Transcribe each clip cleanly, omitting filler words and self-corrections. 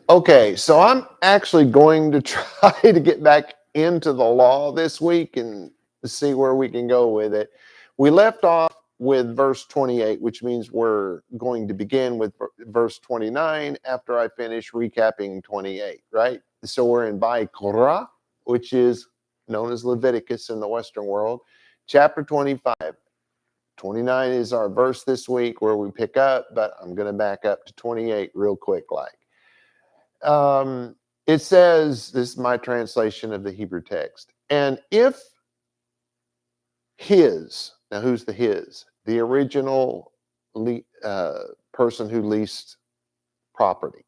Okay, so I'm actually going to try to get back into the law this week and see where we can go with it. We left off with verse 28, which means we're going to begin with verse 29 after I finish recapping 28, right? So we're in vaYiqra, which is known as Leviticus in the Western world, chapter 25. 29 is our verse this week where we pick up, but I'm going to back up to 28 real quick like. It says, this is my translation of the Hebrew text, and if his, now who's the his? The original person who leased property.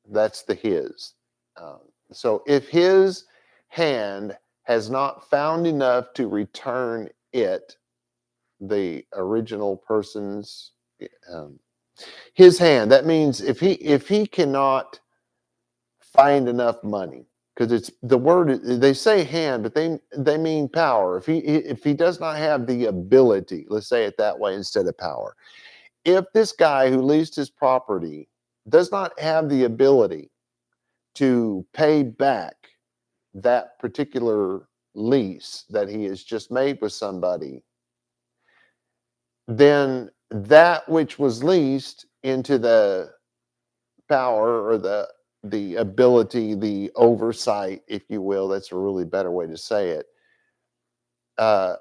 That's the his. Um, so if his hand has not found enough to return it, the original person's, um, his hand, that means if he cannot find enough money, because it's the word, they say hand, but they mean power. If he does not have the ability, let's say it that way instead of power, if this guy who leased his property does not have the ability to pay back that particular lease that he has just made with somebody, then that which was leased into the power or the ability, the oversight, if you will, that's a really better way to say it. Uh,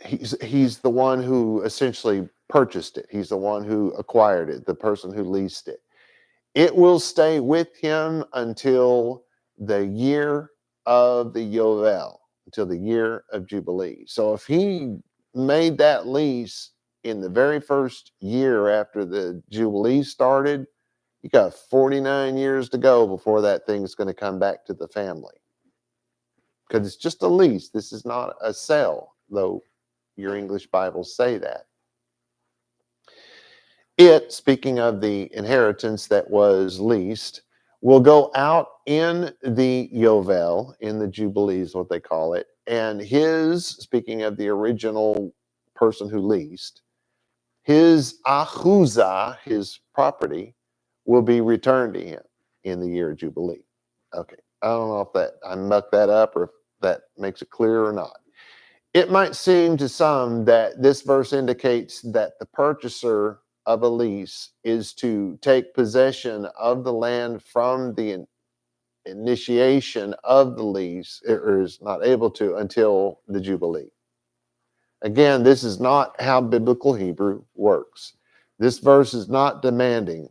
he's the one who essentially purchased it. He's the one who acquired it, the person who leased it. It will stay with him until the year of the Yovel, until the year of Jubilee. So if he made that lease in the very first year after the Jubilee started, you got 49 years to go before that thing's going to come back to the family. Because it's just a lease. This is not a sale, though your English Bibles say that. It, speaking of the inheritance that was leased, will go out in the Yovel, in the Jubilee is what they call it. And his, speaking of the original person who leased, his achuza, his property, will be returned to him in the year of Jubilee. Okay, I don't know if that I mucked that up or if that makes it clear or not. It might seem to some that this verse indicates that the purchaser of a lease is to take possession of the land from the initiation of the lease, or is not able to until the Jubilee. Again, this is not how biblical Hebrew works. This verse is not demanding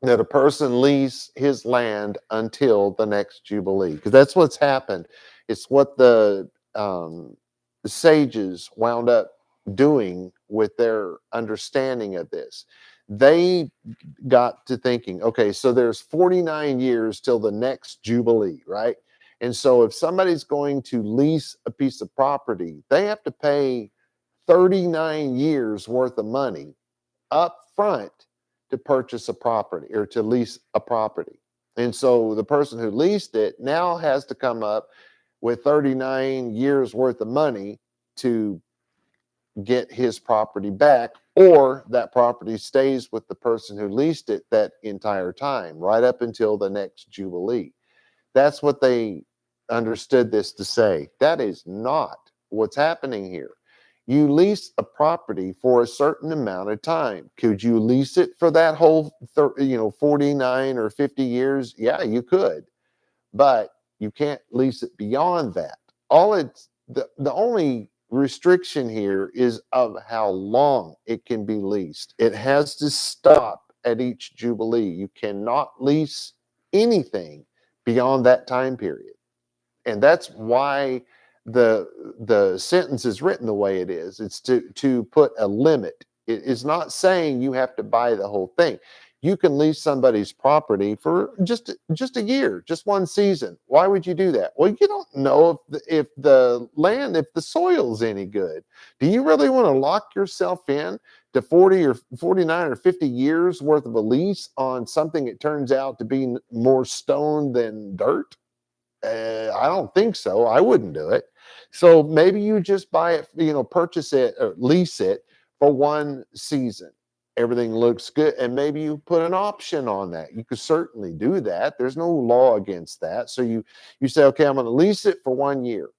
that a person lease his land until the next Jubilee, because that's what's happened. It's what the sages wound up doing with their understanding of this. They got to thinking, okay, so there's 49 years till the next Jubilee, right? And so if somebody's going to lease a piece of property, they have to pay 39 years worth of money up front to purchase a property or to lease a property. And so the person who leased it now has to come up with 39 years worth of money to get his property back, or that property stays with the person who leased it that entire time, right up until the next Jubilee. That's what they understood this to say. That is not what's happening here. You lease a property for a certain amount of time. Could you lease it for that whole 49 or 50 years? Yeah, you could. But you can't lease it beyond that. All it's the only restriction here is of how long it can be leased. It has to stop at each Jubilee. You cannot lease anything beyond that time period. And that's why the sentence is written the way it is. It's to put a limit. It is not saying you have to buy the whole thing. You can lease somebody's property for just a year, just one season. Why would you do that? Well, you don't know if the land, if the soil's any good. Do you really want to lock yourself in to 40 or 49 or 50 years worth of a lease on something that turns out to be more stone than dirt? I don't think so. I wouldn't do it. So maybe you just buy it, purchase it or lease it for one season. Everything looks good, and maybe you put an option on that. You could certainly do that. There's no law against that. So you say, okay, I'm going to lease it for 1 year.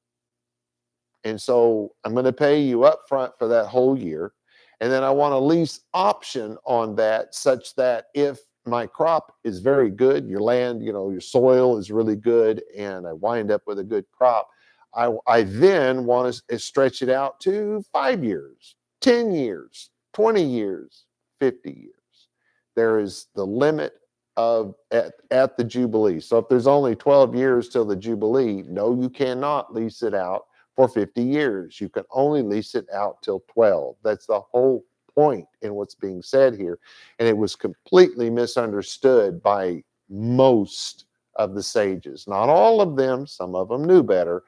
And so I'm going to pay you up front for that whole year. And then I want a lease option on that such that if my crop is very good, your land, your soil is really good, and I wind up with a good crop, I then want to stretch it out to 5 years, 10 years, 20 years, 50 years. There is the limit at the Jubilee. So if there's only 12 years till the Jubilee, no, you cannot lease it out for 50 years. You can only lease it out till 12. That's the whole point in what's being said here. And it was completely misunderstood by most of the sages. Not all of them, some of them knew better,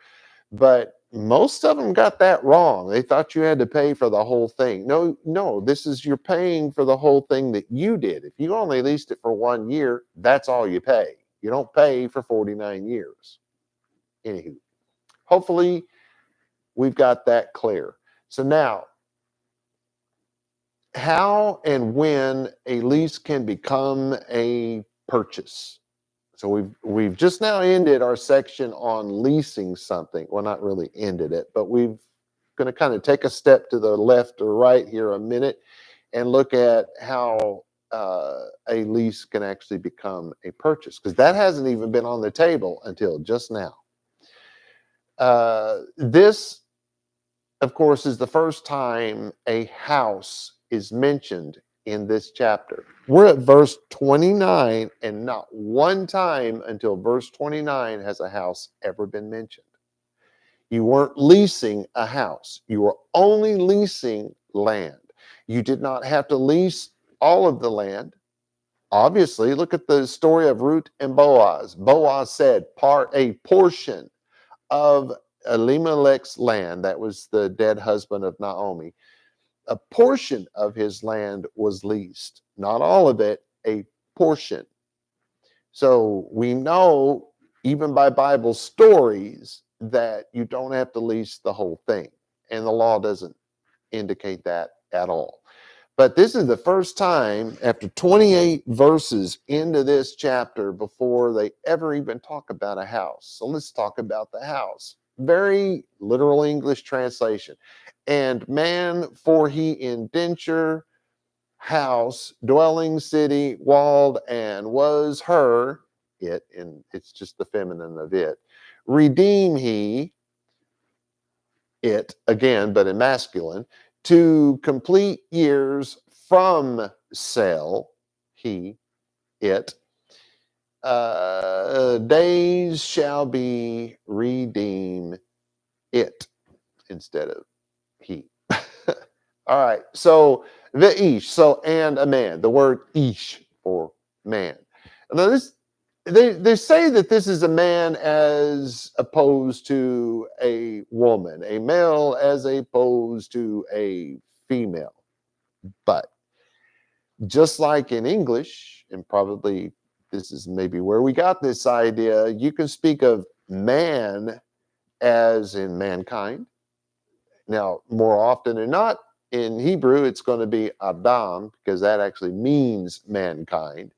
but most of them got that wrong. They thought you had to pay for the whole thing. No, this is you're paying for the whole thing that you did. If you only leased it for 1 year, that's all you pay. You don't pay for 49 years. Anywho, hopefully we've got that clear. So now, how and when a lease can become a purchase. So we've just now ended our section on leasing something. Well, not really ended it, but we've going to kind of take a step to the left or right here a minute and look at how a lease can actually become a purchase, because that hasn't even been on the table until just now. This, of course, is the first time a house is mentioned in this chapter. We're at verse 29, and not one time until verse 29 has a house ever been mentioned. You weren't leasing a house. You were only leasing land. You did not have to lease all of the land. Obviously, look at the story of Ruth and Boaz. Boaz said a portion of Elimelech's land, that was the dead husband of Naomi, a portion of his land was leased. Not all of it, a portion. So we know, even by Bible stories, that you don't have to lease the whole thing. And the law doesn't indicate that at all. But this is the first time after 28 verses into this chapter before they ever even talk about a house. So let's talk about the house. Very literal English translation. And man, for he indenture, house, dwelling, city, walled, and was her, it, and it's just the feminine of it, redeem he, it, again, but in masculine, to complete years from sale, he, it, days shall be redeem it instead of he. All right, so the ish, so and a man, the word ish for man. Now this, they say that this is a man as opposed to a woman, a male as opposed to a female. But just like in English, and probably this is maybe where we got this idea, you can speak of man as in mankind. Now, more often than not, in Hebrew, it's going to be Adam, because that actually means mankind.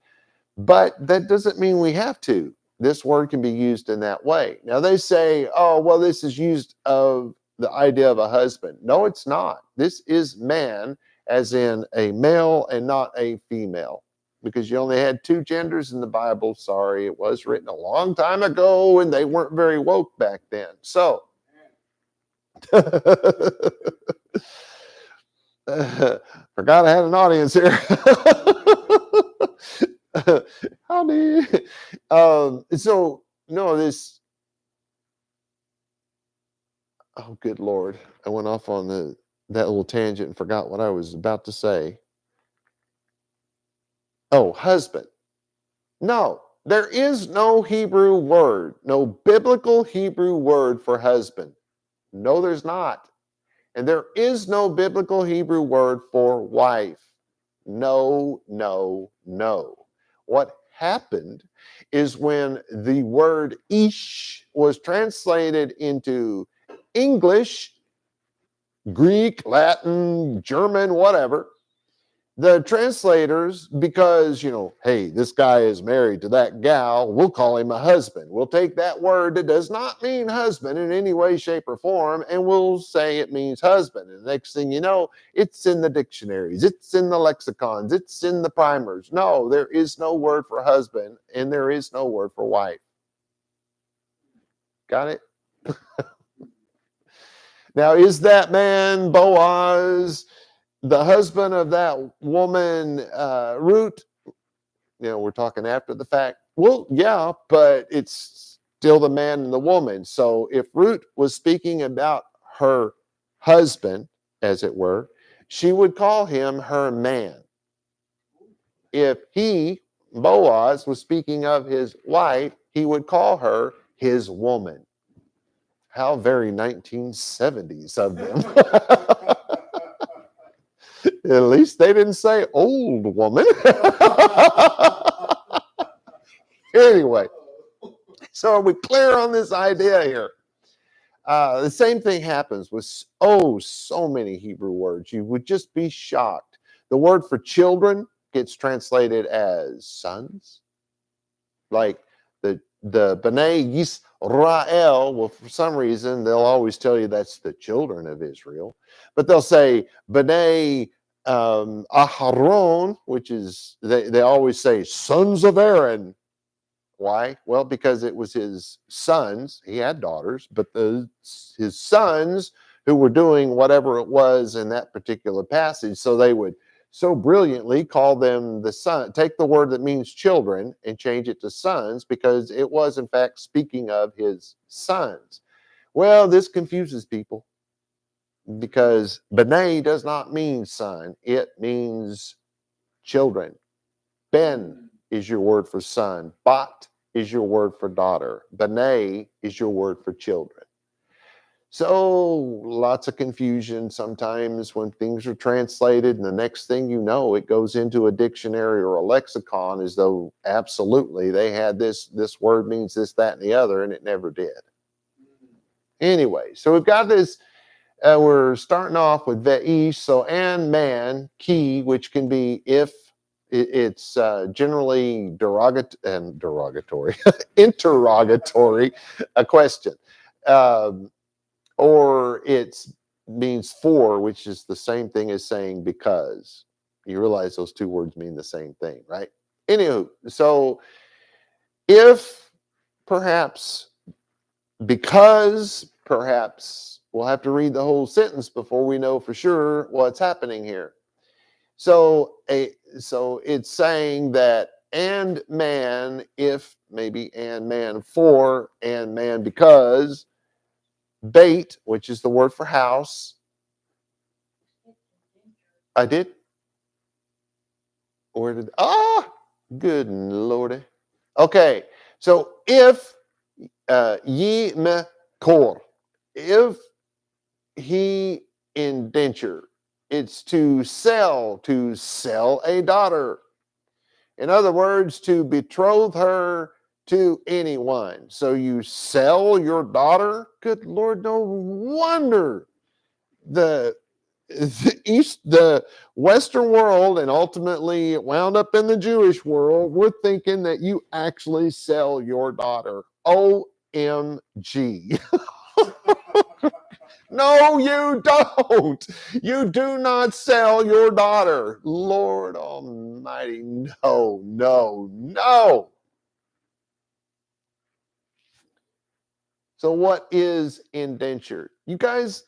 But that doesn't mean we have to. This word can be used in that way. Now, they say, oh, well, this is used of the idea of a husband. No, it's not. This is man, as in a male and not a female, because you only had two genders in the Bible. Sorry, it was written a long time ago, and they weren't very woke back then. So, forgot I had an audience here. Howdy. So no, this. Oh, good Lord! I went off on that little tangent and forgot what I was about to say. Oh, husband. No, there is no Hebrew word, no biblical Hebrew word for husband. No, there's not. And there is no biblical Hebrew word for wife. No, no, no. What happened is when the word ish was translated into English, Greek, Latin, German, whatever. The translators, because, hey, this guy is married to that gal, we'll call him a husband. We'll take that word that does not mean husband in any way, shape, or form, and we'll say it means husband. And the next thing you know, it's in the dictionaries, it's in the lexicons, it's in the primers. No, there is no word for husband, and there is no word for wife. Got it? Now, is that man, Boaz, the husband of that woman, Ruth? We're talking after the fact. Well, yeah, but it's still the man and the woman. So if Ruth was speaking about her husband, as it were, she would call him her man. If he, Boaz, was speaking of his wife, he would call her his woman. How very 1970s of them. At least they didn't say old woman. Anyway, so are we clear on this idea here? The same thing happens with, so many Hebrew words. You would just be shocked. The word for children gets translated as sons. Like the B'nai Yisrael, well, for some reason, they'll always tell you that's the children of Israel. But they'll say B'nai Aharon, which is, they always say sons of Aaron. Why? Well, because it was his sons. He had daughters, but his sons who were doing whatever it was in that particular passage. So they would so brilliantly call them the son. Take the word that means children and change it to sons, because it was in fact speaking of his sons. Well, this confuses people, because B'nai does not mean son. It means children. Ben is your word for son. Bat is your word for daughter. B'nai is your word for children. So lots of confusion sometimes when things are translated, and the next thing you know, it goes into a dictionary or a lexicon as though absolutely they had this word means this, that, and the other, and it never did. Anyway, so we've got this, we're starting off with ve'ish, so and man, ki, which can be if. It's generally derogatory, interrogatory, a question. Or it means for, which is the same thing as saying because. You realize those two words mean the same thing, right? Anywho, so if, perhaps, because, perhaps, we'll have to read the whole sentence before we know for sure what's happening here. So it's saying that and man, if, maybe and man for, and man because, bait, which is the word for house. I did? Where did, good lordy. Okay, so if ye me kor, if he indenture, it's to sell a daughter. In other words, to betroth her to anyone. So you sell your daughter? Good Lord, no wonder the Western world, and ultimately it wound up in the Jewish world, we're thinking that you actually sell your daughter. OMG. No, you don't. You do not sell your daughter. Lord Almighty, no, no, no. So what is indentured? You guys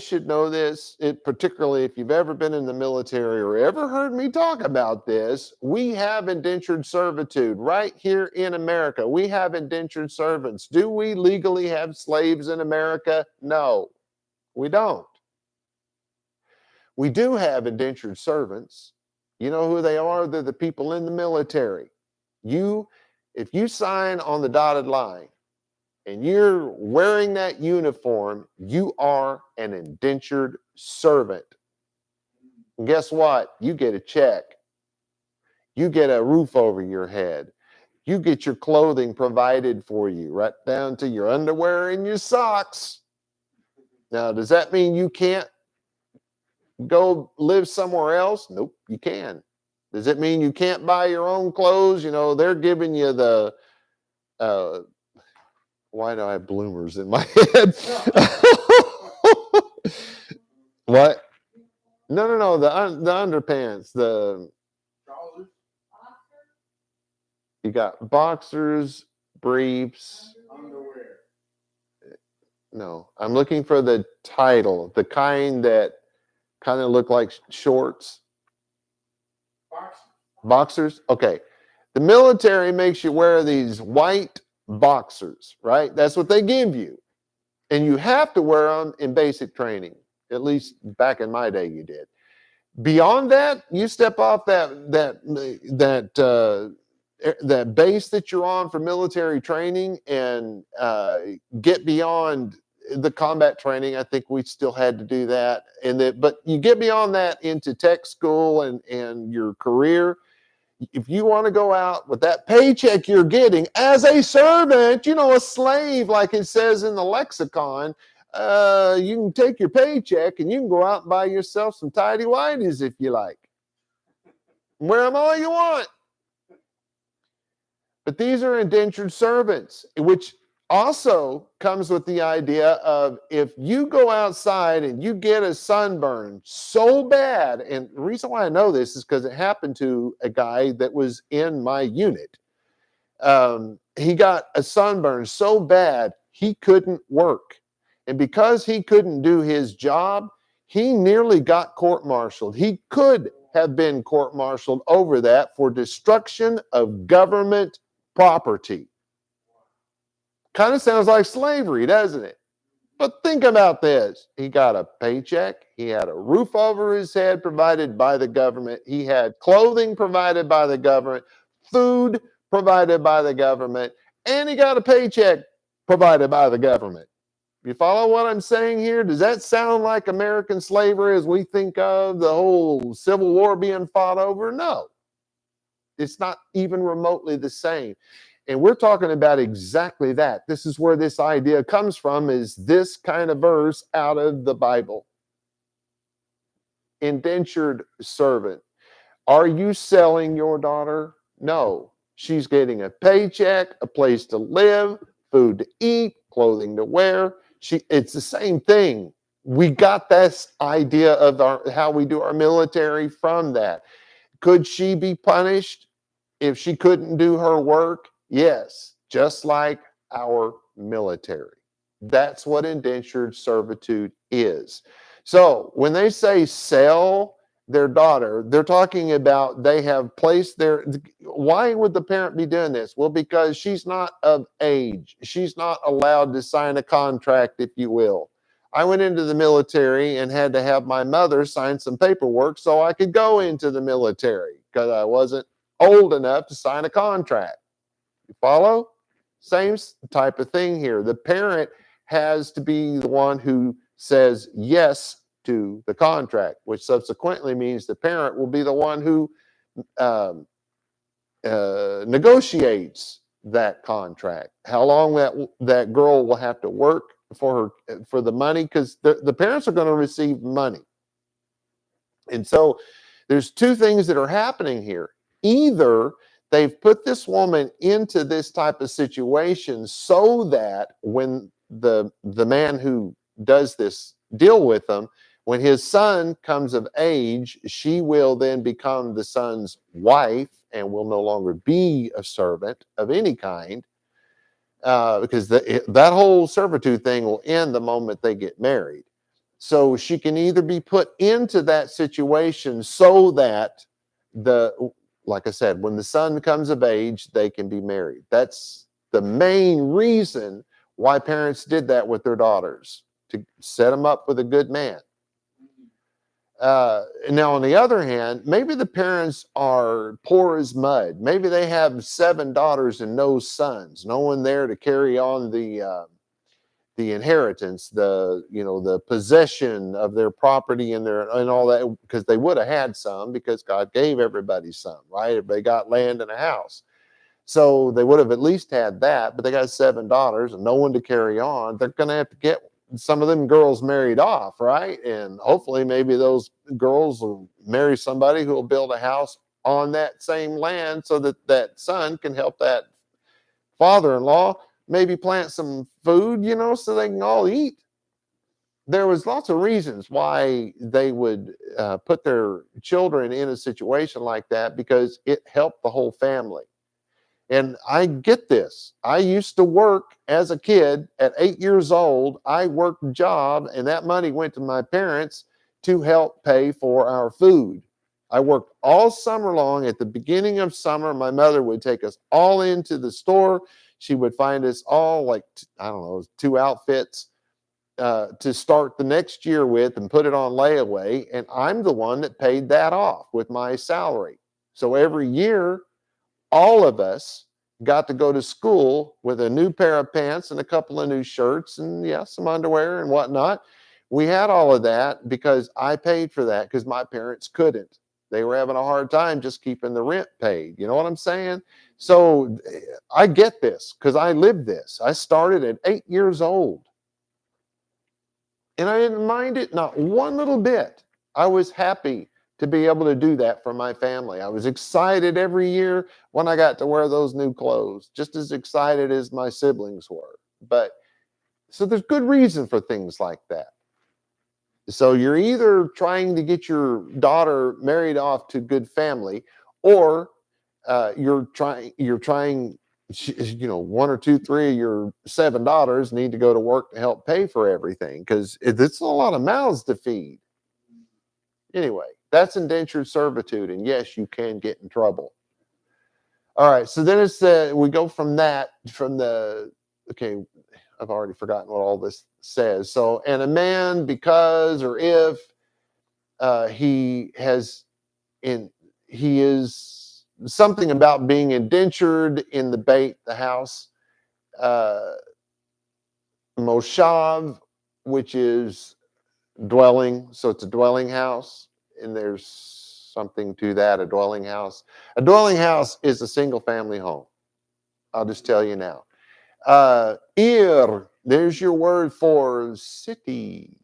should know this, particularly if you've ever been in the military or ever heard me talk about this. We have indentured servitude right here in America. We have indentured servants. Do we legally have slaves in America? No, we don't. We do have indentured servants. You know who they are? They're the people in the military. If you sign on the dotted line and you're wearing that uniform, you are an indentured servant. And guess what? You get a check. You get a roof over your head. You get your clothing provided for you, right down to your underwear and your socks. Now, does that mean you can't go live somewhere else? Nope, you can. Does it mean you can't buy your own clothes? They're giving you the uh, why do I have bloomers in my head? What? No. The underpants. You got boxers, briefs, Underwear. No, I'm looking for the title, the kind that kind of look like shorts. Boxers? Okay. The military makes you wear these white boxers, right? That's what they give you. And you have to wear them in basic training. At least back in my day, you did. Beyond that, you step off that base that you're on for military training and get beyond the combat training. I think we still had to do that, but you get beyond that into tech school and your career. If you want to go out with that paycheck you're getting as a servant, a slave, like it says in the lexicon, you can take your paycheck and you can go out and buy yourself some tidy whities if you like. Wear them all you want. But these are indentured servants, which also comes with the idea of if you go outside and you get a sunburn so bad, and the reason why I know this is because it happened to a guy that was in my unit. He got a sunburn so bad he couldn't work. And because he couldn't do his job, he nearly got court-martialed. He could have been court-martialed over that for destruction of government property. Kind of sounds like slavery, doesn't it? But think about this. He got a paycheck. He had a roof over his head provided by the government. He had clothing provided by the government, food provided by the government, and he got a paycheck provided by the government. You follow what I'm saying here? Does that sound like American slavery as we think of the whole Civil War being fought over? No. It's not even remotely the same. And we're talking about exactly that. This is where this idea comes from, is this kind of verse out of the Bible. Indentured servant. Are you selling your daughter? No. She's getting a paycheck, a place to live, food to eat, clothing to wear. It's the same thing. We got this idea of how we do our military from that. Could she be punished if she couldn't do her work? Yes, just like our military. That's what indentured servitude is. So when they say sell their daughter, they're talking about they have placed their... Why would the parent be doing this? Well, because she's not of age. She's not allowed to sign a contract, if you will. I went into the military and had to have my mother sign some paperwork so I could go into the military because I wasn't old enough to sign a contract. You follow? Same type of thing here. The parent has to be the one who says yes to the contract, which subsequently means the parent will be the one who negotiates that contract. How long that girl will have to work for the money, because the parents are going to receive money. And so there's two things that are happening here. Either they've put this woman into this type of situation so that when the man who does this deal with them, when his son comes of age, she will then become the son's wife and will no longer be a servant of any kind, because that whole servitude thing will end the moment they get married. So she can either be put into that situation so that like I said, when the son comes of age, they can be married. That's the main reason why parents did that with their daughters, to set them up with a good man. Now, on the other hand, maybe the parents are poor as mud. Maybe they have 7 daughters and no sons, no one there to carry on the inheritance, the possession of their property and all that, because they would have had some, because God gave everybody some, right? If they got land and a house, so they would have at least had that. But they got 7 daughters and no one to carry on. They're going to have to get some of them girls married off, right? And hopefully maybe those girls will marry somebody who will build a house on that same land so that that son can help that father-in-law maybe plant some food, so they can all eat. There was lots of reasons why they would put their children in a situation like that, because it helped the whole family. And I get this. I used to work as a kid at 8 years old. I worked a job, and that money went to my parents to help pay for our food. I worked all summer long. At the beginning of summer, my mother would take us all into the store. She would find us all, like, I don't know, 2 outfits to start the next year with and put it on layaway. And I'm the one that paid that off with my salary. So every year, all of us got to go to school with a new pair of pants and a couple of new shirts and, yeah, some underwear and whatnot. We had all of that because I paid for that, because my parents couldn't. They were having a hard time just keeping the rent paid. You know what I'm saying? So I get this because I lived this. I started at 8 years old. And I didn't mind it, not one little bit. I was happy to be able to do that for my family. I was excited every year when I got to wear those new clothes, just as excited as my siblings were. But so there's good reason for things like that. So you're either trying to get your daughter married off to good family, or you're trying, one or two, three of your 7 daughters need to go to work to help pay for everything, because it's a lot of mouths to feed. Anyway, that's indentured servitude, and yes, you can get in trouble. All right, so then we go from okay, I've already forgotten what all this says. So, and a man, because or if he is something about being indentured in the bait, the house, moshav, which is dwelling. So it's a dwelling house, and there's something to that, a dwelling house. A dwelling house is a single family home. I'll just tell you now. Ir, there's your word for city.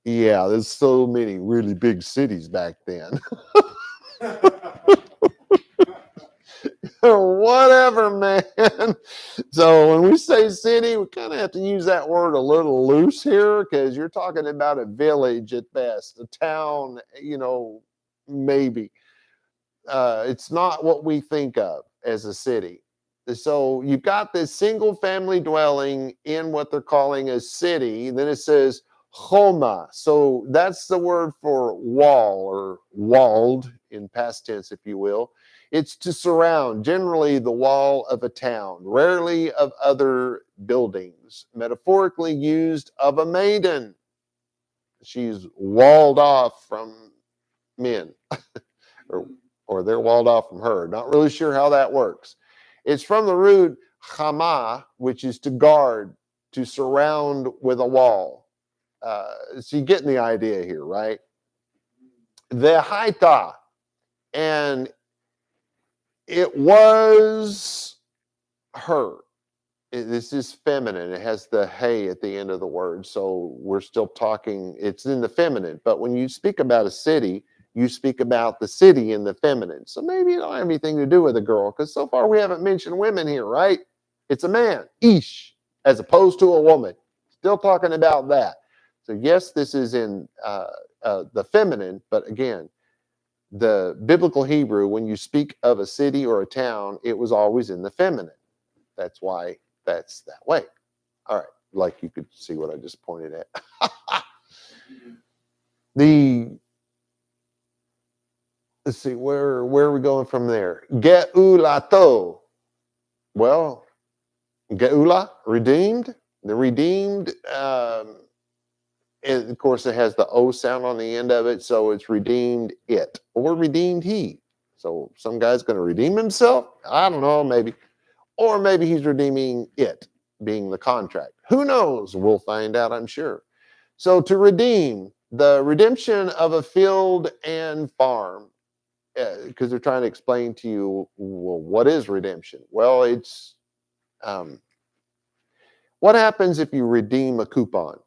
Yeah, there's so many really big cities back then. Whatever, man. So when we say city, we kind of have to use that word a little loose here, because you're talking about a village at best, a town, maybe. It's not what we think of as a city. So you've got this single family dwelling in what they're calling a city. Then it says Choma. So that's the word for wall, or walled in past tense, if you will. It's to surround, generally the wall of a town, rarely of other buildings, metaphorically used of a maiden. She's walled off from men, or they're walled off from her. Not really sure how that works. It's from the root chama, which is to guard, to surround with a wall. So you're getting the idea here, right? The haita, and it was her. This is feminine. It has the hey at the end of the word. So we're still talking, it's in the feminine. But when you speak about a city, you speak about the city in the feminine. So maybe it don't have anything to do with a girl, because so far we haven't mentioned women here, right? It's a man, ish, as opposed to a woman. Still talking about that. So yes, this is in the feminine, but again, the biblical Hebrew, when you speak of a city or a town, it was always in the feminine. That's why that's that way. All right, like you could see what I just pointed at. Let's see, where are we going from there? Geulato. Well, geula, redeemed. The redeemed, and of course, it has the O sound on the end of it, so it's redeemed it, or redeemed he. So some guy's going to redeem himself. I don't know, maybe. Or maybe he's redeeming it, being the contract. Who knows? We'll find out, I'm sure. So to redeem, the redemption of a field and farm, because they're trying to explain to you, well, what is redemption? Well, What happens if you redeem a coupon?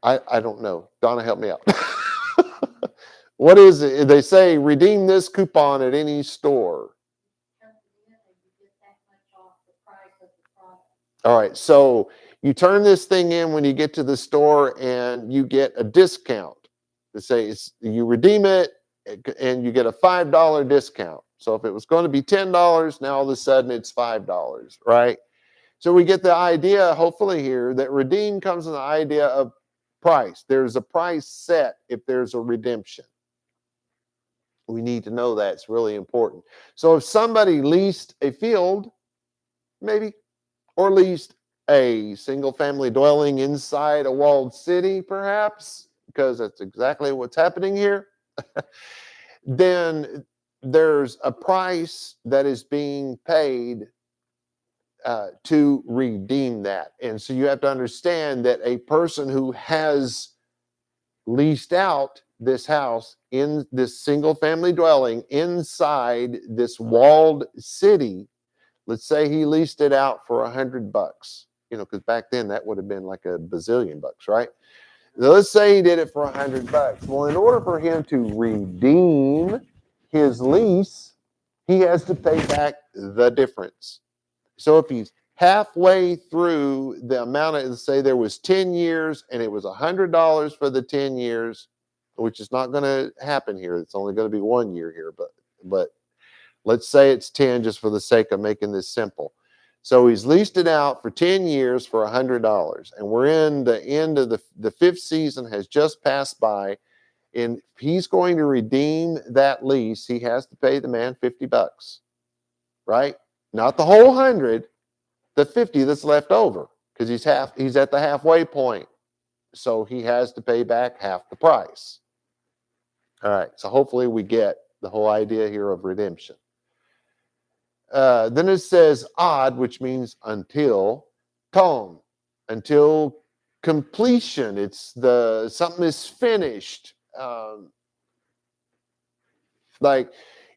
I don't know. Donna, help me out. What is it? They say redeem this coupon at any store. All right, so you turn this thing in when you get to the store and you get a discount. They say you redeem it and you get a $5 discount. So if it was going to be $10, now all of a sudden it's $5, right? So we get the idea, hopefully here, that redeem comes from the idea of price. There's a price set if there's a redemption. We need to know that. It's really important. So if somebody leased a field, maybe, or leased a single family dwelling inside a walled city, perhaps, because that's exactly what's happening here, then there's a price that is being paid to redeem that. And so you have to understand that a person who has leased out this house in this single family dwelling inside this walled city, let's say he leased it out for $100, because back then that would have been like a bazillion bucks, right? Now, let's say he did it for $100. Well, in order for him to redeem his lease, he has to pay back the difference. So if he's halfway through the amount of, say there was 10 years and it was $100 for the 10 years, which is not going to happen here. It's only going to be 1 year here, but let's say it's 10 just for the sake of making this simple. So he's leased it out for 10 years for $100, and we're in the end of the fifth season has just passed by, and if he's going to redeem that lease, he has to pay the man $50, right? Not the whole 100, the 50 that's left over, because he's at the halfway point. So he has to pay back half the price. All right, so hopefully we get the whole idea here of redemption. Then it says ad, which means until, tom, until completion. It's something is finished. Like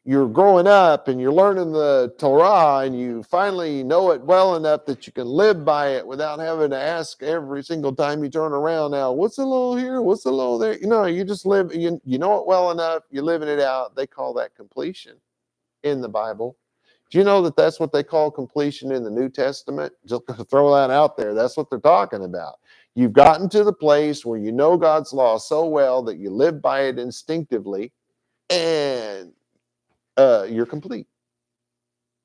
you're growing up and you're learning the Torah and you finally know it well enough that you can live by it without having to ask every single time you turn around. Now, what's the law here? What's the law there? You just live, you know it well enough. You're living it out. They call that completion in the Bible. Do you know that that's what they call completion in the New Testament? Just to throw that out there. That's what they're talking about. You've gotten to the place where you know God's law so well that you live by it instinctively, and you're complete.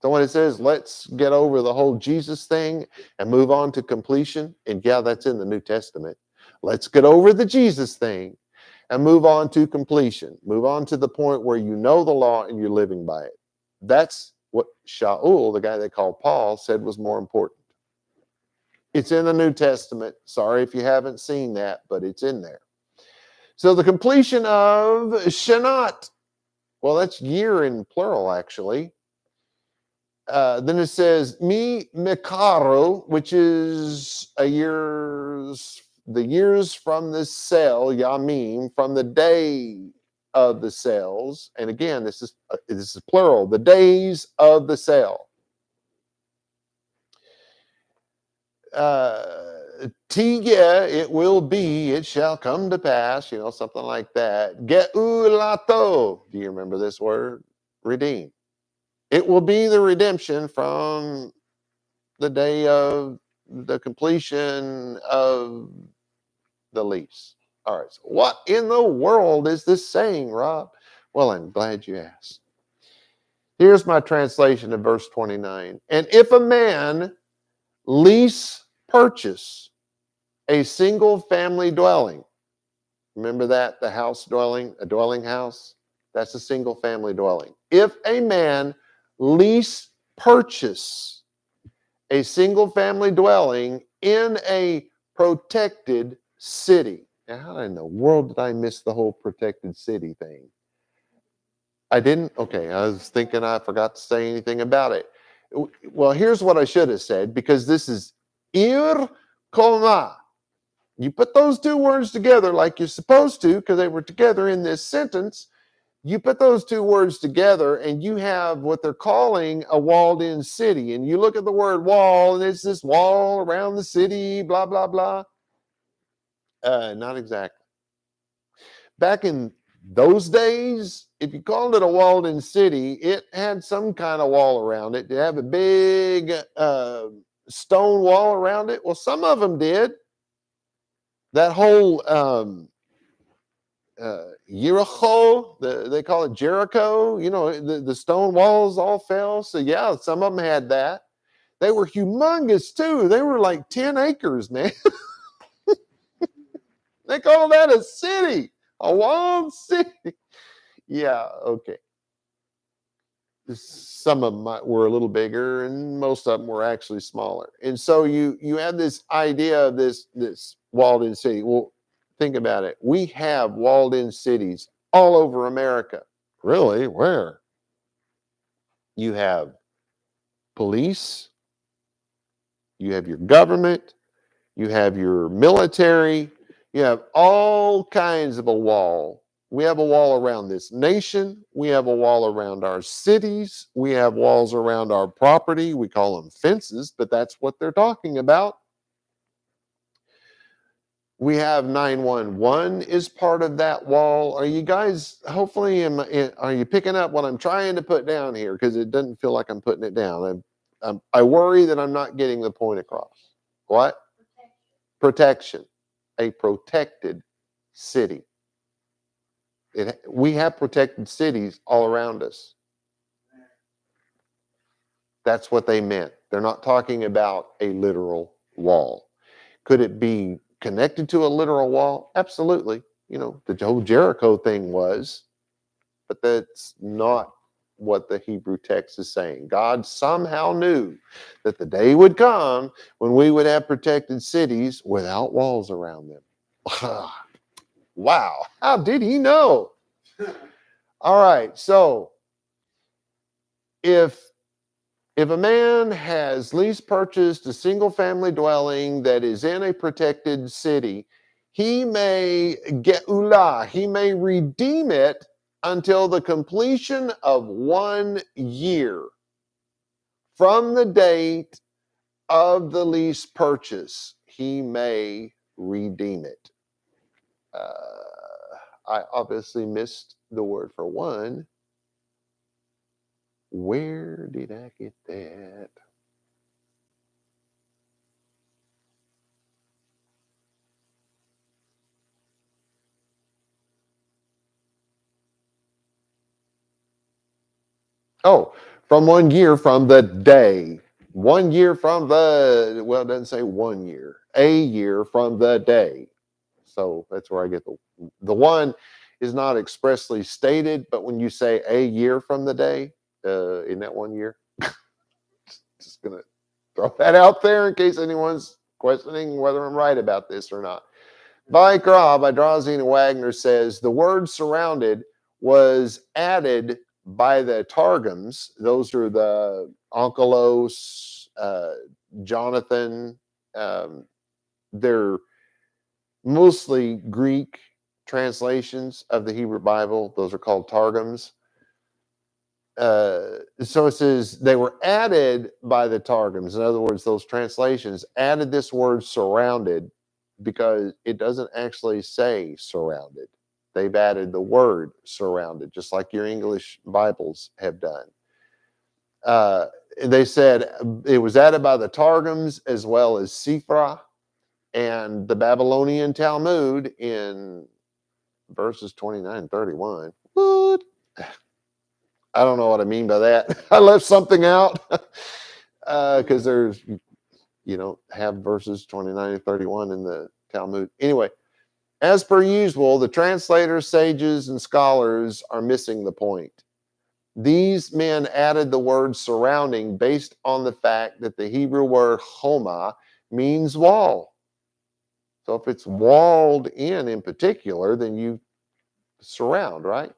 So when it says, let's get over the whole Jesus thing and move on to completion, and yeah, that's in the New Testament. Let's get over the Jesus thing and move on to completion. Move on to the point where you know the law and you're living by it. That's what Shaul, the guy they call Paul, said was more important. It's in the New Testament. Sorry if you haven't seen that, but it's in there. So the completion of Shanat. Well, that's year in plural, actually. Then it says, Mi Mikaro, which is the years from the sale, Yamim, from the day of the sales. And again, this is plural, the days of the sale. Tiga, it will be, it shall come to pass, something like that. Geulato, do you remember this word? Redeem. It will be the redemption from the day of the completion of the lease. All right, so what in the world is this saying, Rob? Well, I'm glad you asked. Here's my translation of verse 29. And if a man purchase a single family dwelling, remember that, the house dwelling, a dwelling house? That's a single family dwelling. If a man purchase a single family dwelling in a protected city. Now, how in the world did I miss the whole protected city thing? I didn't? Okay, I was thinking I forgot to say anything about it. Well, here's what I should have said, because this is ir koma. You put those two words together like you're supposed to, because they were together in this sentence. You put those two words together and you have what they're calling a walled-in city. And you look at the word wall, and it's this wall around the city, blah, blah, blah. Not exactly. Back in those days, if you called it a walled-in city, it had some kind of wall around it. Did it have a big stone wall around it? Well, some of them did. That whole Jericho, they call it Jericho, the stone walls all fell. So yeah, some of them had that. They were humongous too. They were like 10 acres, man. They call that a city, a walled city. Yeah, okay. Some of them were a little bigger, and most of them were actually smaller. And so you have this idea of this walled-in city. Well, think about it. We have walled-in cities all over America. Really? Where? You have police, you have your government, you have your military, you have all kinds of a wall. We have a wall around this nation. We have a wall around our cities. We have walls around our property. We call them fences, but that's what they're talking about. We have 911 is part of that wall. Are you guys, hopefully, are you picking up what I'm trying to put down here? Because it doesn't feel like I'm putting it down. I worry that I'm not getting the point across. What? Protection. A protected city. We have protected cities all around us. That's what they meant. They're not talking about a literal wall. Could it be connected to a literal wall? Absolutely. The whole Jericho thing was, but that's not what the Hebrew text is saying. God somehow knew that the day would come when we would have protected cities without walls around them. Wow. How did he know? All right. So if a man has lease purchased a single family dwelling that is in a protected city, he may he may redeem it until the completion of 1 year from the date of the lease purchase. He may redeem it. I obviously missed the word for one. Where did I get that? Oh, from 1 year from the day. 1 year from it doesn't say 1 year. A year from the day. So that's where I get the one is not expressly stated, but when you say a year from the day, in that 1 year, just going to throw that out there in case anyone's questioning whether I'm right about this or not. vaYiqra by Drauzine Wagner says the word surrounded was added by the Targums. Those are the Onkelos, Jonathan. They're mostly Greek translations of the Hebrew Bible. Those are called Targums. So it says they were added by the Targums. In other words, those translations added this word surrounded because it doesn't actually say surrounded. They've added the word surrounded, just like your English Bibles have done. They said it was added by the Targums as well as Sifra and the Babylonian Talmud in verses 29 and 31. What? I don't know what I mean by that. I left something out because there's, you don't have verses 29 and 31 in the Talmud. Anyway, as per usual, the translators, sages, and scholars are missing the point. These men added the word surrounding based on the fact that the Hebrew word homa means wall. So if it's walled in particular, then you surround, right?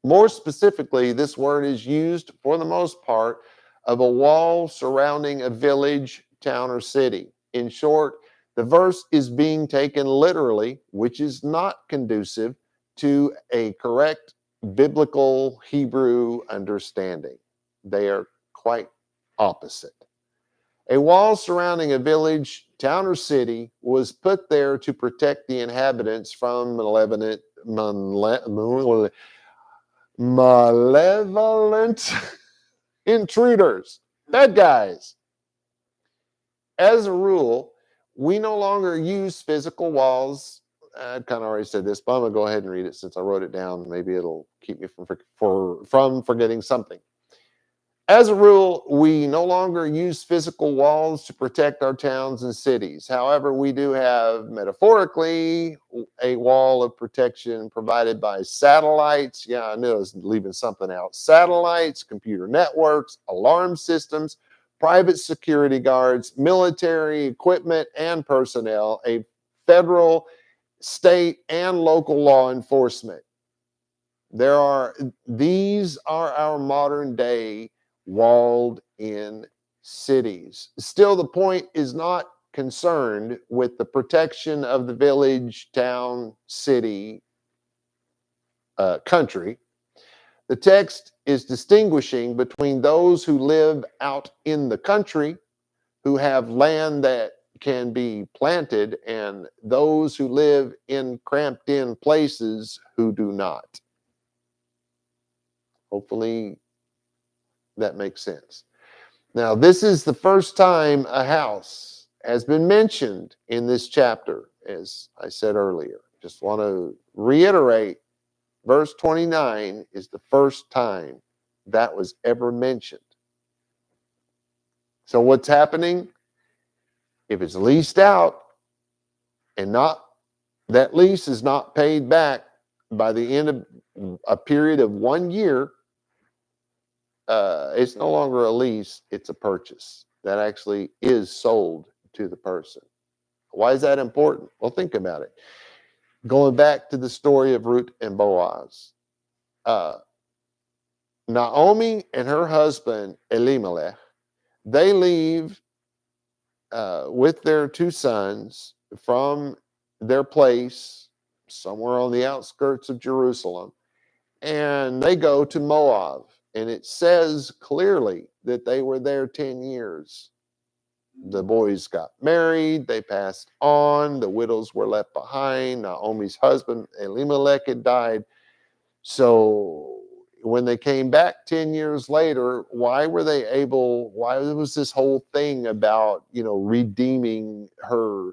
More specifically, this word is used for the most part of a wall surrounding a village, town, or city. In short, the verse is being taken literally, which is not conducive to a correct biblical Hebrew understanding. They are quite opposite. A wall surrounding a village, town, or city was put there to protect the inhabitants from malevolent intruders, bad guys. As a rule, we no longer use physical walls. I kind of already said this, but I'm going to go ahead and read it since I wrote it down. Maybe it'll keep me from forgetting something. As a rule, we no longer use physical walls to protect our towns and cities. However, we do have, metaphorically, a wall of protection provided by satellites. Yeah, I knew I was leaving something out. Satellites, computer networks, alarm systems, private security guards, military equipment and personnel, a federal, state, and local law enforcement. These are our modern day walled in cities. Still, the point is not concerned with the protection of the village, town, city, country. The text is distinguishing between those who live out in the country, who have land that can be planted, and those who live in cramped in places who do not. Hopefully that makes sense. Now, this is the first time a house has been mentioned in this chapter, as I said earlier. Just want to reiterate, verse 29 is the first time that was ever mentioned. So what's happening? If it's leased out and that lease is not paid back by the end of a period of 1 year, it's no longer a lease, it's a purchase that actually is sold to the person. Why is that important? Well, think about it. Going back to the story of Ruth and Boaz, Naomi and her husband Elimelech, they leave with their 2 sons from their place somewhere on the outskirts of Jerusalem, and they go to Moab. And it says clearly that they were there 10 years. The boys got married, they passed on, the widows were left behind. Naomi's husband, Elimelech, had died. So when they came back 10 years later, why was this whole thing about, redeeming her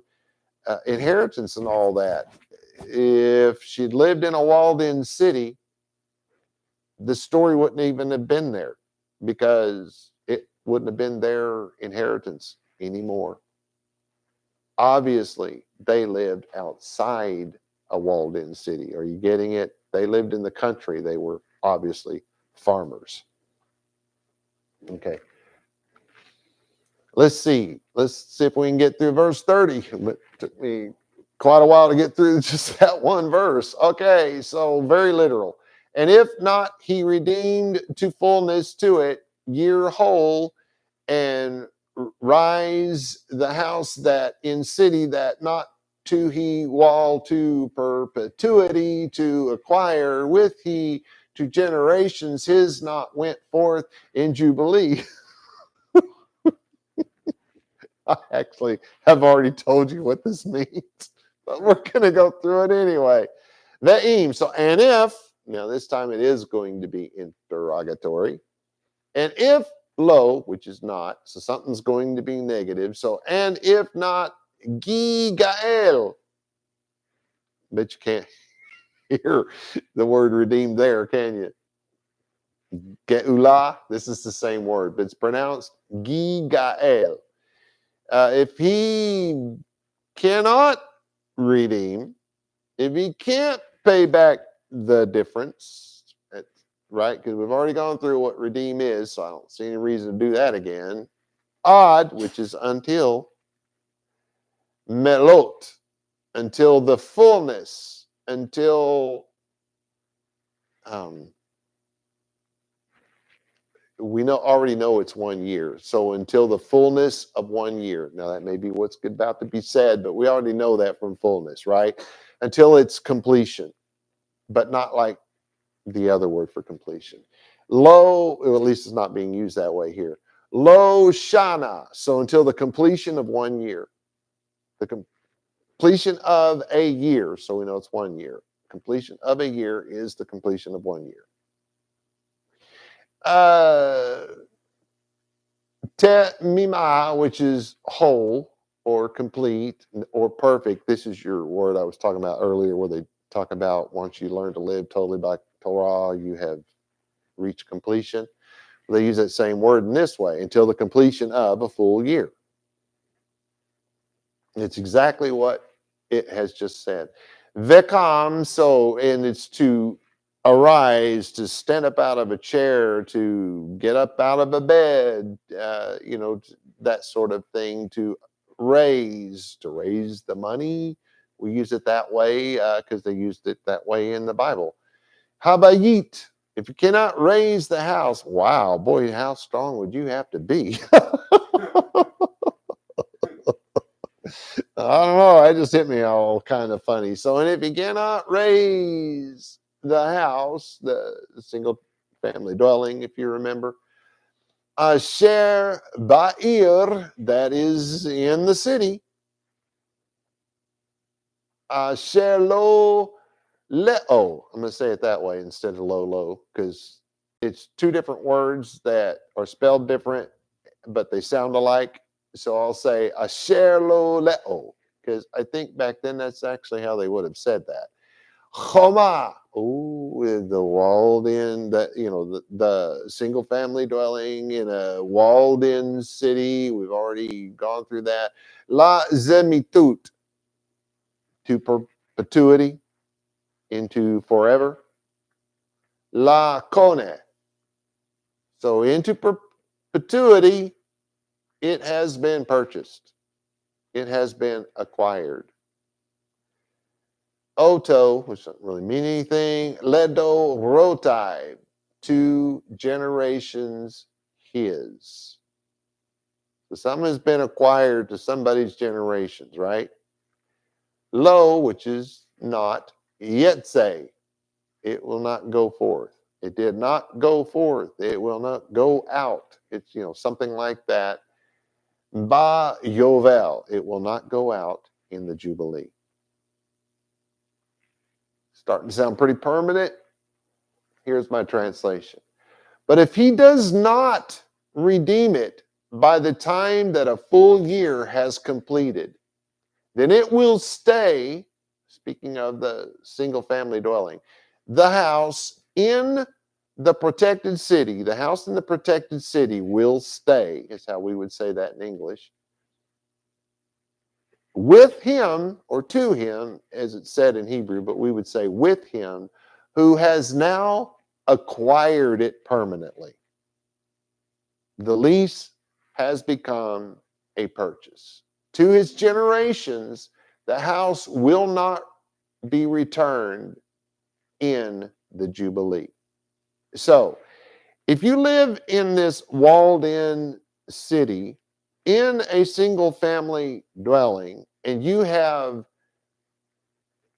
inheritance and all that? If she'd lived in a walled-in city, the story wouldn't even have been there because it wouldn't have been their inheritance anymore. Obviously, they lived outside a walled-in city. Are you getting it? They lived in the country. They were obviously farmers. Okay. Let's see if we can get through verse 30. It took me quite a while to get through just that one verse. Okay, so very literal. And if not, he redeemed to fullness to it, year whole, and rise the house that in city that not to he wall to perpetuity to acquire with he to generations his not went forth in Jubilee. I actually have already told you what this means, but we're going to go through it anyway. Ve'im. So, and if, now this time it is going to be interrogatory. And if lo, which is not, so something's going to be negative. So, and if not, gigael. Bet you can't hear the word redeemed there, can you? Geula, this is the same word, but it's pronounced gigael. If he cannot redeem, if he can't pay back the difference, right? Because we've already gone through what redeem is, so I don't see any reason to do that again. Odd, which is until, melot, until the fullness, until we already know it's 1 year. So until the fullness of 1 year. Now that may be what's about to be said, but we already know that from fullness, right? Until its completion. but not like the other word for completion. Lo, or at least it's not being used that way here. Lo shana. So until the completion of 1 year. The completion of a year. So we know it's 1 year. Completion of a year is the completion of 1 year. Te mima, which is whole or complete or perfect. This is your word I was talking about earlier, where they talk about once you learn to live totally by Torah, you have reached completion. They use that same word in this way, until the completion of a full year. It's exactly what it has just said. Vekam, so, and it's to arise, to stand up out of a chair, to get up out of a bed, that sort of thing, to raise the money. We use it that way because they used it that way in the Bible. Habayit, if you cannot raise the house, wow, boy, how strong would you have to be? I don't know. It just hit me all kind of funny. So, and if you cannot raise the house, the single family dwelling, if you remember, Asher Ba'ir, that is in the city, Asher Lo Le'o. I'm going to say it that way instead of lo, because it's two different words that are spelled different, but they sound alike. So I'll say Asher Lo Le'o, because I think back then that's actually how they would have said that. Choma, with the walled in, the single family dwelling in a walled in city. We've already gone through that. La zemitut, to perpetuity, into forever. La kone, so into perpetuity, it has been purchased. It has been acquired. Oto, which doesn't really mean anything. Ledo rotai, 2 generations his. So something has been acquired to somebody's generations, right? Lo, which is not. Yetse, it will not go forth. It did not go forth. It will not go out. It's, something like that. Ba yovel, it will not go out in the Jubilee. Starting to sound pretty permanent. Here's my translation. But if he does not redeem it by the time that a full year has completed, then it will stay, speaking of the single family dwelling, the house in the protected city, the house in the protected city will stay, is how we would say that in English, with him, or to him, as it's said in Hebrew, but we would say with him, who has now acquired it permanently. The lease has become a purchase. To his generations, the house will not be returned in the Jubilee. So, if you live in this walled in city, in a single family dwelling, and you have,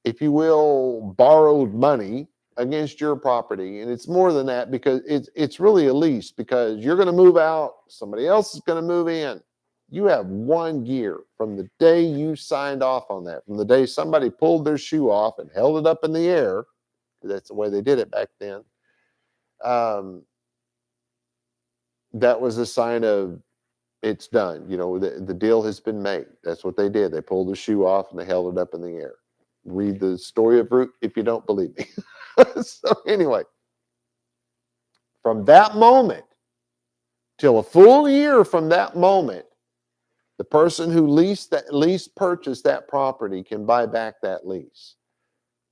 if you will, borrowed money against your property, and it's more than that because it's really a lease, because you're going to move out, somebody else is going to move in. You have 1 year from the day you signed off on that, from the day somebody pulled their shoe off and held it up in the air. That's the way they did it back then. That was a sign of it's done. The deal has been made. That's what they did. They pulled the shoe off and they held it up in the air. Read the story of Ruth if you don't believe me. So anyway, from that moment till a full year from that moment, the person who lease purchased that property can buy back that lease.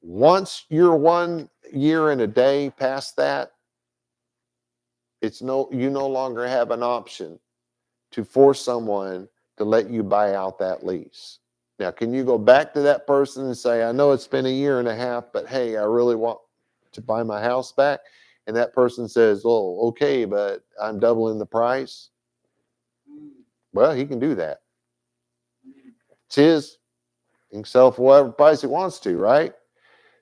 Once you're 1 year and a day past that, you no longer have an option to force someone to let you buy out that lease. Now, can you go back to that person and say, I know it's been a year and a half, but hey, I really want to buy my house back? And that person says, oh, okay, but I'm doubling the price. Well, he can do that. It's his. He can sell for whatever price he wants to, right?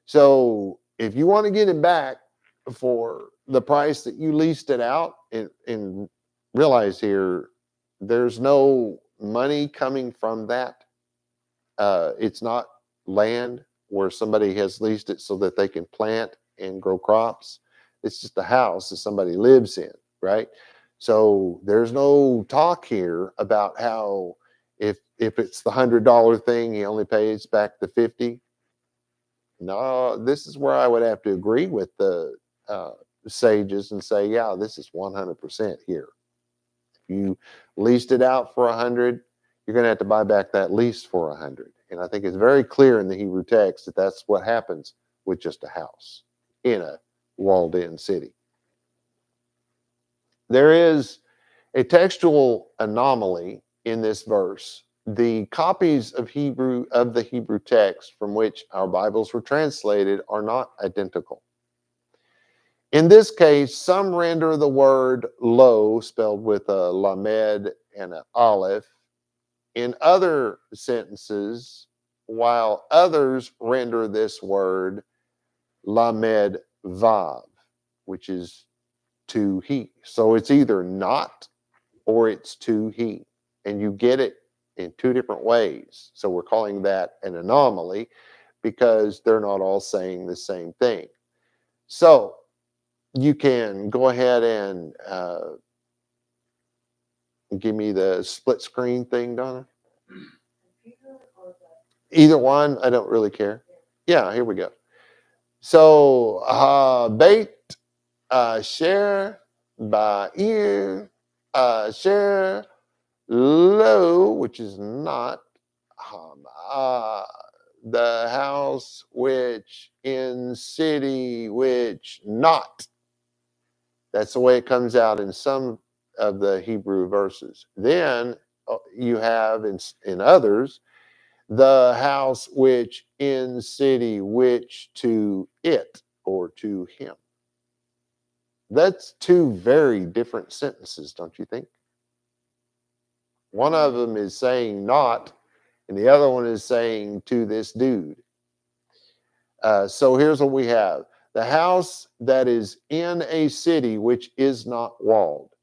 So if you want to get it back for the price that you leased it out, and realize here, there's no money coming from that. It's not land where somebody has leased it so that they can plant and grow crops. It's just a house that somebody lives in, right? So there's no talk here about how if it's the $100 thing, he only pays back the 50. No, this is where I would have to agree with the sages and say, yeah, this is 100% here. If you leased it out for 100, you're going to have to buy back that lease for 100. And I think it's very clear in the Hebrew text that that's what happens with just a house in a walled-in city. There is a textual anomaly in this verse. The copies of the Hebrew text from which our Bibles were translated are not identical. In this case, some render the word lo, spelled with a lamed and an aleph, in other sentences, while others render this word lamed vav, which is to he. So it's either not or it's to he. And you get it in two different ways. So we're calling that an anomaly because they're not all saying the same thing. So you can go ahead and give me the split screen thing, Donna. Either one, I don't really care. Yeah, here we go. So bait, share, by ear, share, low, which is not, the house which in city which not. That's the way it comes out in some of the Hebrew verses. Then you have in others, the house which in city which to it or to him. That's two very different sentences, don't you think? One of them is saying not, and the other one is saying to this dude. So here's what we have. The house that is in a city which is not walled,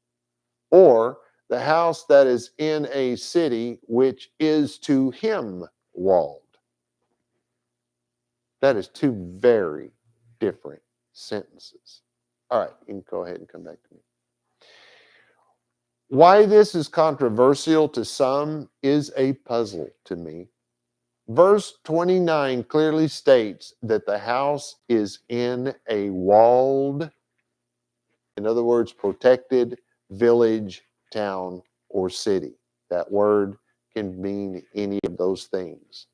or the house that is in a city which is to him walled. That is two very different sentences. All right, you can go ahead and come back to me. Why this is controversial to some is a puzzle to me. Verse 29 clearly states that the house is in a walled, in other words, protected village, town, or city. That word can mean any of those things.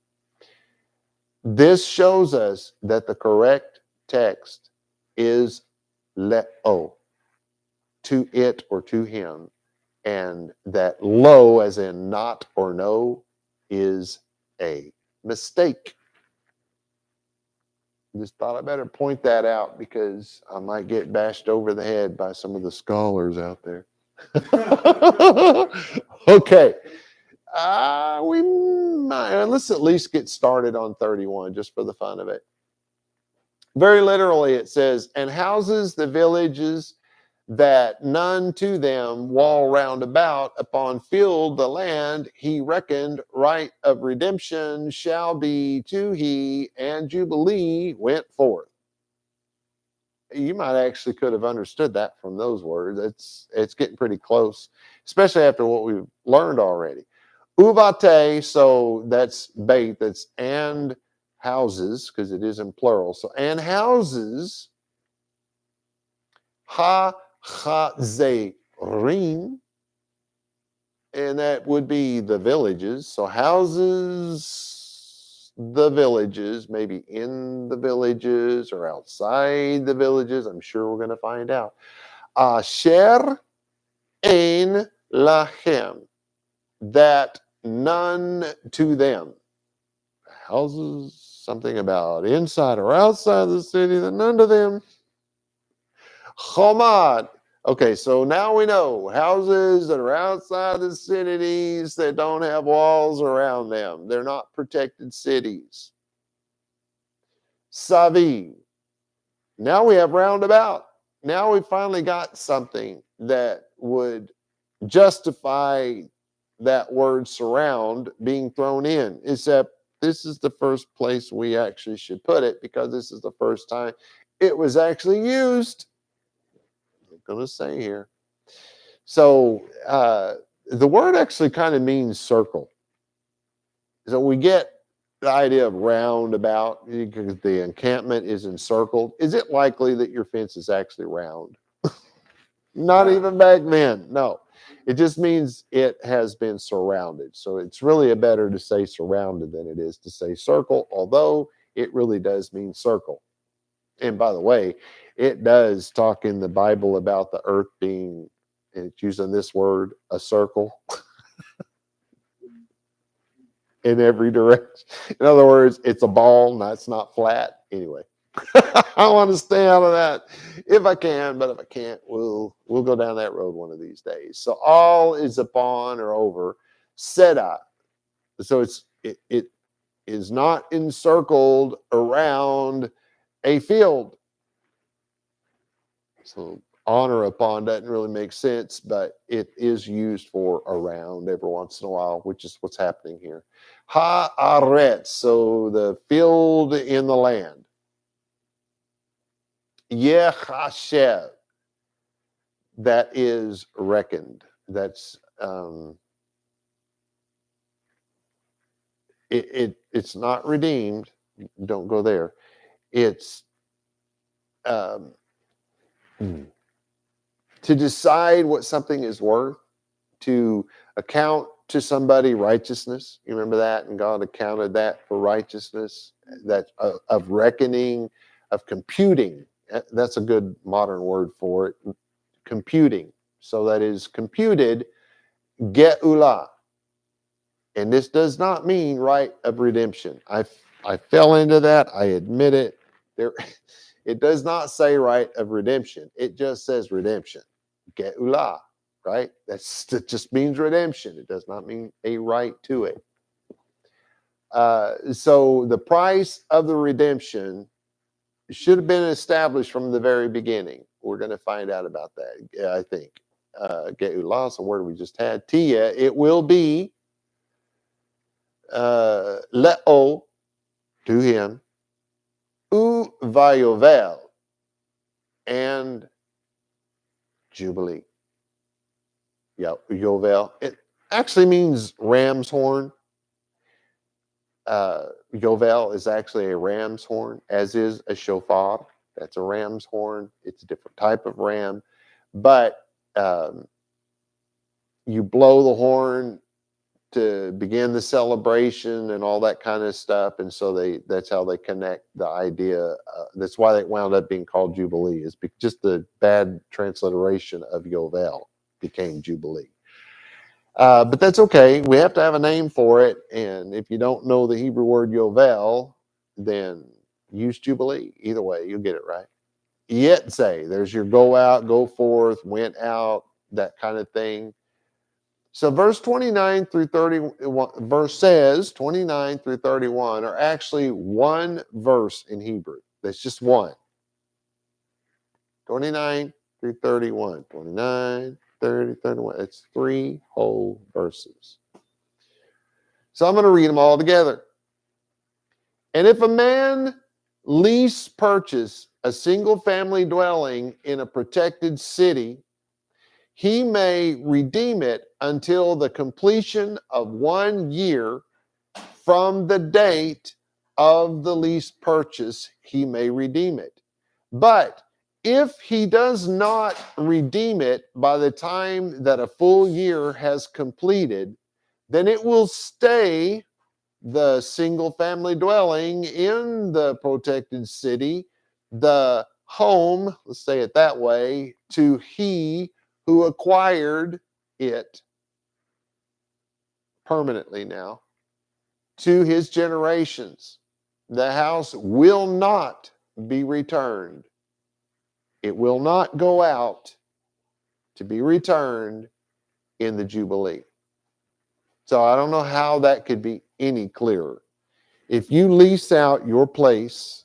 This shows us that the correct text is le'o, to it or to him, and that lo, as in not or no, is a mistake. Just thought I better point that out because I might get bashed over the head by some of the scholars out there. Okay. We might, let's at least get started on 31 just for the fun of it. Very literally, it says, and houses the villages that none to them wall round about, upon field the land he reckoned right of redemption shall be to he, and Jubilee went forth. You might actually could have understood that from those words. It's getting pretty close, especially after what we've learned already. Uvate, so that's bait, that's and houses, because it is in plural. So and houses, ha chazerim, and that would be the villages. So houses, the villages, maybe in the villages or outside the villages. I'm sure we're going to find out. Asher ein lachem, that none to them. Houses, something about inside or outside the city, that none to them. Chomad. Okay, so now we know houses that are outside the cities that don't have walls around them. They're not protected cities. Saviv, Now we have roundabout. Now we finally got something that would justify that word surround being thrown in, except this is the first place we actually should put it because this is the first time it was actually used. I'm going to say here. So the word actually kind of means circle. So we get the idea of roundabout because the encampment is encircled. Is it likely that your fence is actually round? Not even back then. No, it just means it has been surrounded. So it's really a better to say surrounded than it is to say circle, although it really does mean circle. And by the way, it does talk in the Bible about the earth being, and it's using this word, a circle in every direction. In other words, it's a ball, it's not flat. Anyway, I want to stay out of that if I can, but if I can't, we'll go down that road one of these days. So all is upon or over Seda. So it is not encircled around a field. So on or upon doesn't really make sense, but it is used for around every once in a while, which is what's happening here. Haaretz, so the field in the land. Yechashev, that is reckoned. That's it's not redeemed. Don't go there. It's to decide what something is worth, to account to somebody righteousness. You remember that? And God accounted that for righteousness, that of reckoning, of computing. That's a good modern word for it. Computing. So that is computed, ge'ulah. And this does not mean right of redemption. I fell into that. I admit it. There, it does not say right of redemption. It just says redemption. Ge'ulah, right? That just means redemption. It does not mean a right to it. So the price of the redemption should have been established from the very beginning. We're going to find out about that, I think. Ge'ulah is a word we just had. Tia, it will be le'o, to him, u vayovel, and Jubilee. Yeah, Yovel. It actually means ram's horn. Yovel is actually a ram's horn, as is a shofar. That's a ram's horn. It's a different type of ram. But you blow the horn to begin the celebration and all that kind of stuff. And so that's how they connect the idea. That's why it wound up being called Jubilee, is just the bad transliteration of Yovel became Jubilee. But that's okay. We have to have a name for it. And if you don't know the Hebrew word Yovel, then use Jubilee. Either way, you'll get it right. Yet say, there's your go out, go forth, went out, that kind of thing. So verse 29 through 31, verse says 29 through 31 are actually one verse in Hebrew. That's just one. 29 through 31. 29, 30, 31. It's three whole verses. So I'm going to read them all together. And if a man lease purchase a single family dwelling in a protected city, he may redeem it until the completion of 1 year from the date of the lease purchase. He may redeem it. But if he does not redeem it by the time that a full year has completed, then it will stay the single family dwelling in the protected city, the home, let's say it that way, to he who acquired it permanently now, to his generations. The house will not be returned. It will not go out to be returned in the Jubilee. So I don't know how that could be any clearer. If you lease out your place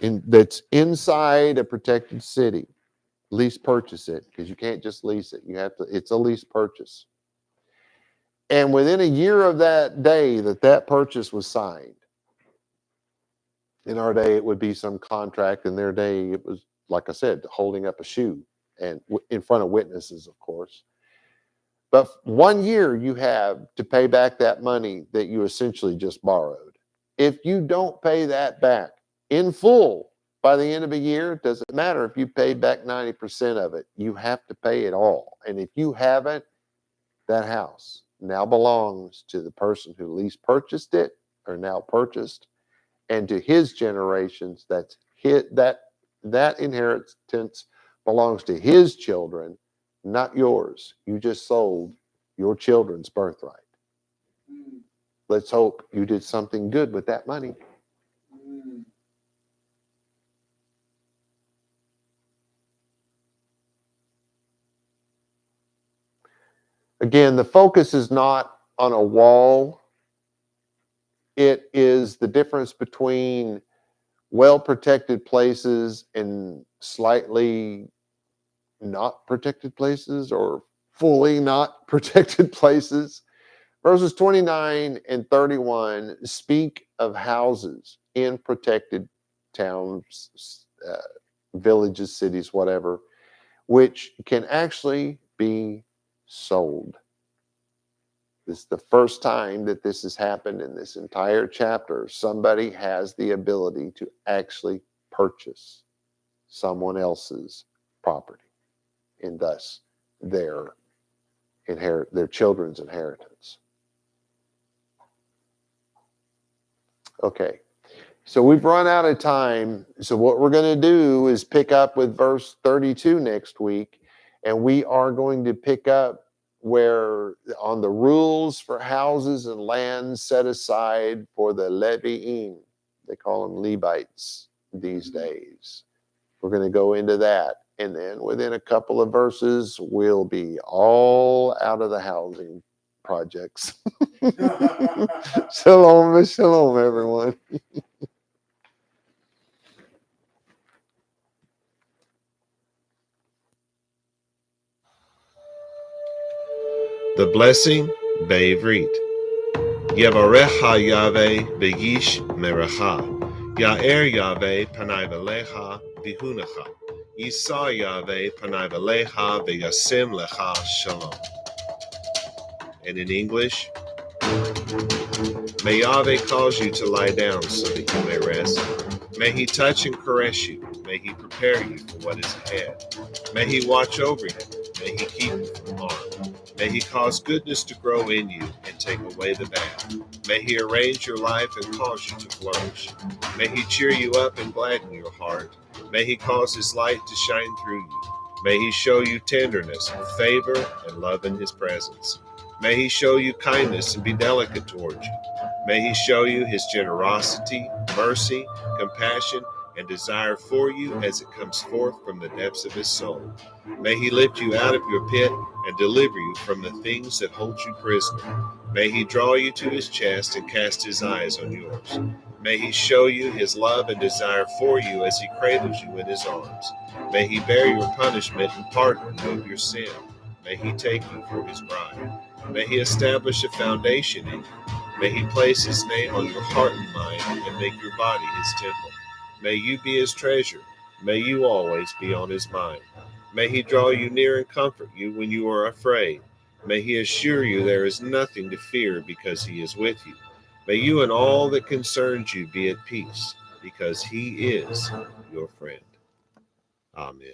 that's inside a protected city. Lease purchase it, because you can't just lease it. You have to, it's a lease purchase. And within a year of that day that purchase was signed, in our day it would be some contract. In their day it was, like I said, holding up a shoe and in front of witnesses, of course. But 1 year you have to pay back that money that you essentially just borrowed. If you don't pay that back in full by the end of a year, it doesn't matter if you paid back 90% of it. You have to pay it all. And if you haven't, that house now belongs to the person who lease purchased it or now purchased, and to his generations. That's his, that inheritance belongs to his children, not yours. You just sold your children's birthright. Let's hope you did something good with that money. Again, the focus is not on a wall. It is the difference between well-protected places and slightly not protected places, or fully not protected places. Verses 29 and 31 speak of houses in protected towns, villages, cities, whatever, which can actually be sold. This is the first time that this has happened in this entire chapter. Somebody has the ability to actually purchase someone else's property, and thus their children's inheritance. Okay, so we've run out of time. So what we're going to do is pick up with verse 32 next week, and we are going to pick up where on the rules for houses and lands set aside for the Levi'im. They call them Levites these days. We're going to go into that. And then within a couple of verses, we'll be all out of the housing projects. Shalom, shalom, everyone. The blessing, vaYiqra. Yevarecha Yahweh v'yish merecha. Ya'er Yahweh panai v'lecha v'hunecha. Yisa Yahweh panai v'lecha v'yasim lecha shalom. And in English, may Yahweh cause you to lie down so that you may rest. May he touch and caress you. May he prepare you for what is ahead. May he watch over you. May he keep you from harm. May he cause goodness to grow in you and take away the bad. May he arrange your life and cause you to flourish. May he cheer you up and gladden your heart. May he cause his light to shine through you. May he show you tenderness, favor, and love in his presence. May he show you kindness and be delicate towards you. May he show you his generosity, mercy, compassion, and desire for you as it comes forth from the depths of his soul. May he lift you out of your pit and deliver you from the things that hold you prisoner. May he draw you to his chest and cast his eyes on yours. May he show you his love and desire for you as he cradles you in his arms. May he bear your punishment and pardon you of your sin. May he take you for his bride. May he establish a foundation in you. May he place his name on your heart and mind and make your body his temple. May you be his treasure. May you always be on his mind. May he draw you near and comfort you when you are afraid. May he assure you there is nothing to fear because he is with you. May you and all that concerns you be at peace because he is your friend. Amen.